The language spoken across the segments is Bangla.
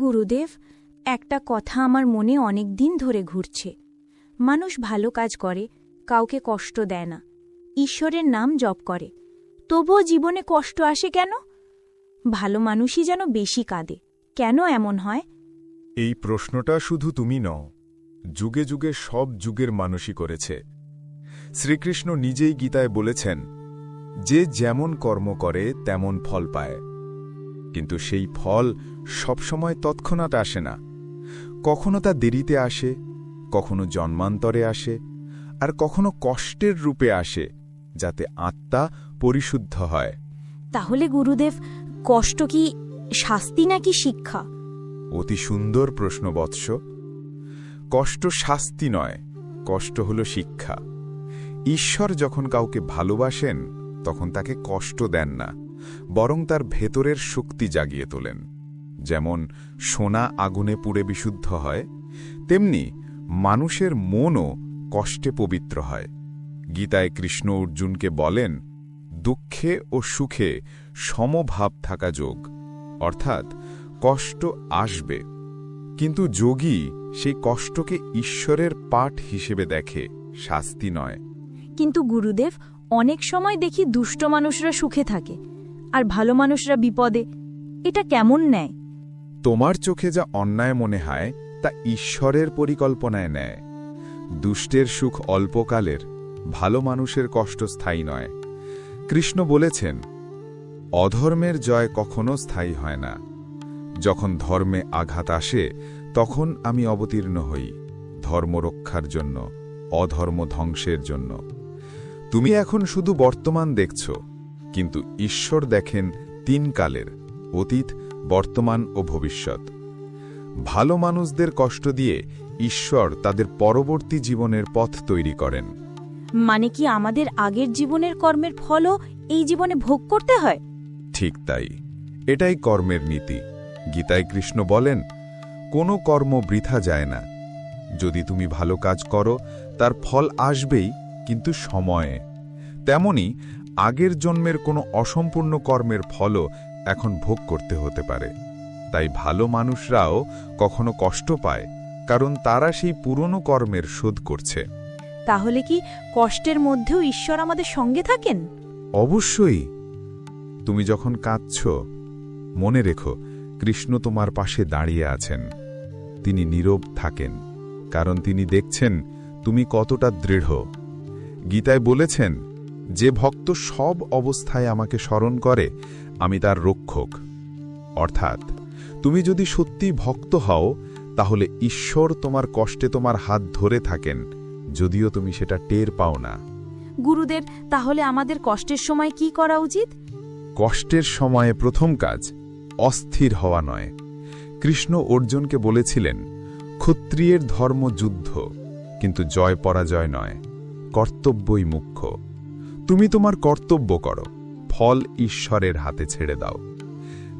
গুরুদেব, একটা কথা আমার মনে অনেক দিন ধরে ঘুরছে। মানুষ ভালো কাজ করে, কাউকে কষ্ট দেয় না, ঈশ্বরের নাম জপ করে, তবুও জীবনে কষ্ট আসে কেন? ভালো মানুষই যেন বেশি কাঁদে, কেন এমন হয়? এই প্রশ্নটা শুধু তুমি নও, যুগে যুগে সব যুগের মানুষই করেছে। শ্রীকৃষ্ণ নিজেই গীতায় বলেছেন, যে যেমন কর্ম করে তেমন ফল পায়। কিন্তু সেই ফল সবসময় তৎক্ষণাৎ আসে না। কখনো তা দেরিতে আসে, কখনো জন্মান্তরে আসে, আর কখনো কষ্টের রূপে আসে, যাতে আত্মা পরিশুদ্ধ হয়। তাহলে গুরুদেব, কষ্ট কি শাস্তি নাকি শিক্ষা? অতি সুন্দর প্রশ্ন বৎস। কষ্ট শাস্তি নয়, কষ্ট হল শিক্ষা। ঈশ্বর যখন কাউকে ভালোবাসেন তখন তাকে কষ্ট দেন না, বরং তার ভেতরের শক্তি জাগিয়ে তোলেন। যেমন সোনা আগুনে পুড়ে বিশুদ্ধ হয়, তেমনি মানুষের মনও কষ্টে পবিত্র হয়। গীতায় কৃষ্ণ অর্জুনকে বলেন, দুঃখে ও সুখে সমভাব থাকা যোগ, অর্থাৎ কষ্ট আসবে, কিন্তু যোগী সেই কষ্টকে ঈশ্বরের পাঠ হিসেবে দেখে, শাস্তি নয়। কিন্তু গুরুদেব, অনেক সময় দেখি দুষ্ট মানুষরা সুখে থাকে আর ভালো মানুষরা বিপদে। এটা কেমন নেয়? তোমার চোখে যা অন্যায় মনে হয় তা ঈশ্বরের পরিকল্পনায় নেয়। দুষ্টের সুখ অল্পকালের, ভালো মানুষের কষ্ট স্থায়ী নয়। কৃষ্ণ বলেছেন, অধর্মের জয় কখনো স্থায়ী হয় না। যখন ধর্মে আঘাত আসে তখন আমি অবতীর্ণ হই, ধর্ম রক্ষার জন্য, অধর্ম ধ্বংসের জন্য। তুমি এখন শুধু বর্তমান দেখছ, কিন্তু ঈশ্বর দেখেন তিন কালের, অতীত, বর্তমান ও ভবিষ্যৎ। ভালো মানুষদের কষ্ট দিয়ে ঈশ্বর তাদের পরবর্তী জীবনের পথ তৈরি করেন। মানে কি আমাদের আগের জীবনের কর্মের ফলও এই জীবনে ভোগ করতে হয়? ঠিক তাই, এটাই কর্মের নীতি। গীতায় কৃষ্ণ বলেন, কোনো কর্ম বৃথা যায় না। যদি তুমি ভালো কাজ করো তার ফল আসবেই, কিন্তু সময়ে। তেমনি আগের জন্মের কোনো অসম্পূর্ণ কর্মের ফলও এখন ভোগ করতে হতে পারে। তাই ভালো মানুষরাও কখনো কষ্ট পায়, কারণ তারা সেই পুরনো কর্মের শোধ করছে। তাহলে কি কষ্টের মধ্যেও ঈশ্বর আমাদের সঙ্গে থাকেন? অবশ্যই। তুমি যখন কাঁদছ, মনে রেখো কৃষ্ণ তোমার পাশে দাঁড়িয়ে আছেন। তিনি নীরব থাকেন, কারণ তিনি দেখছেন তুমি কতটা দৃঢ়। গীতায় বলেছেন, যে ভক্ত সব অবস্থায় আমাকে স্মরণ করে, আমি তার রক্ষক। অর্থাৎ তুমি যদি সত্যি ভক্ত হও, তাহলে ঈশ্বর তোমার কষ্টে তোমার হাত ধরে থাকেন, যদিও তুমি সেটা টের পাও না। গুরুদেব, তাহলে আমাদের কষ্টের সময় কি করা উচিত? কষ্টের সময়ে প্রথম কাজ অস্থির হওয়া নয়। কৃষ্ণ অর্জুনকে বলেছিলেন, ক্ষত্রিয়ের ধর্ম যুদ্ধ, কিন্তু জয় পরাজয় নয়, কর্তব্যই মুখ্য। তুমি তোমার কর্তব্য করো, ফল ঈশ্বরের হাতে ছেড়ে দাও।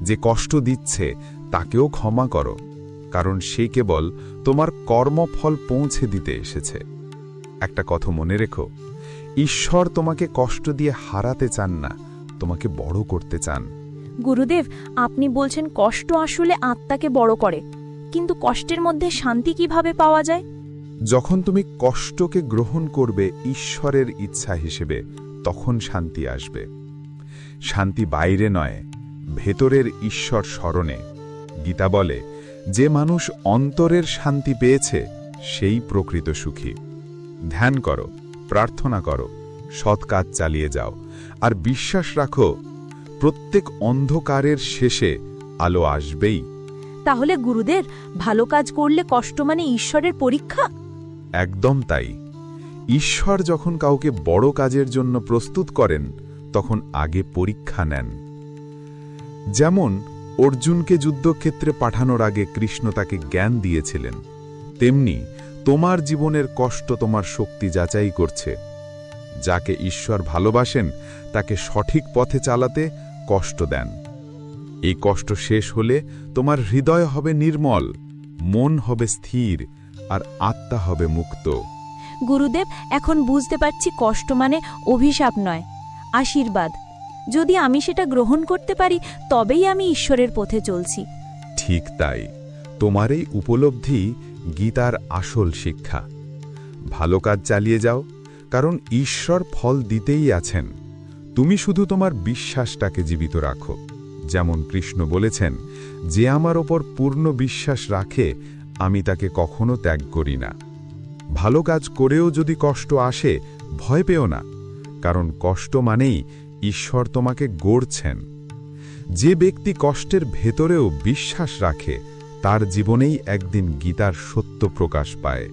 যে কষ্ট দিচ্ছে তাকেও ক্ষমা করো, কারণ সে কেবল তোমার কর্মফল পৌঁছে দিতে এসেছে। একটা কথা মনে রেখো, ঈশ্বর তোমাকে কষ্ট দিয়ে হারাতে চান না, তোমাকে বড় করতে চান। গুরুদেব, আপনি বলছেন কষ্ট আসলে আত্মাকে বড় করে, কিন্তু কষ্টের মধ্যে শান্তি কিভাবে পাওয়া যায়? যখন তুমি কষ্টকে গ্রহণ করবে ঈশ্বরের ইচ্ছা হিসেবে, তখন শান্তি আসবে। শান্তি বাইরে নয়, ভেতরের ঈশ্বর স্মরণে। গীতা বলে, যে মানুষ অন্তরের শান্তি পেয়েছে সেই প্রকৃত সুখী। ধ্যান করো, প্রার্থনা করো, সৎ কাজ চালিয়ে যাও, আর বিশ্বাস রাখো প্রত্যেক অন্ধকারের শেষে আলো আসবেই। তাহলে গুরুদেব, ভালো কাজ করলে কষ্ট মানে ঈশ্বরের পরীক্ষা? একদম তাই। ঈশ্বর যখন কাউকে বড় কাজের জন্য প্রস্তুত করেন, তখন আগে পরীক্ষা নেন। যেমন অর্জুনকে যুদ্ধক্ষেত্রে পাঠানোর আগে কৃষ্ণ তাকে জ্ঞান দিয়েছিলেন, তেমনি তোমার জীবনের কষ্ট তোমার শক্তি যাচাই করছে। যাকে ঈশ্বর ভালোবাসেন তাকে সঠিক পথে চালাতে কষ্ট দেন। এই কষ্ট শেষ হলে তোমার হৃদয় হবে নির্মল, মন হবে স্থির, আর আত্মা হবে মুক্ত। গুরুদেব, এখন বুঝতে পারছি কষ্ট মানে অভিশাপ নয়, আশীর্বাদ। যদি আমি সেটা গ্রহণ করতে পারি, তবেই আমি ঈশ্বরের পথে চলছি। ঠিক তাই, তোমার এই উপলব্ধি গীতার আসল শিক্ষা। ভালো কাজ চালিয়ে যাও, কারণ ঈশ্বর ফল দিতেই আছেন। তুমি শুধু তোমার বিশ্বাসটাকে জীবিত রাখো। যেমন কৃষ্ণ বলেছেন, যে আমার ওপর পূর্ণ বিশ্বাস রাখে আমি তাকে কখনো ত্যাগ করি না। ভালো কাজ করেও যদি কষ্ট আসে, ভয় পেও না, কারণ কষ্ট মানেই ঈশ্বর তোমাকে গড়ছেন। যে ব্যক্তি কষ্টের ভেতরেও বিশ্বাস রাখে, তার জীবনেই একদিন গীতার সত্য প্রকাশ পায়।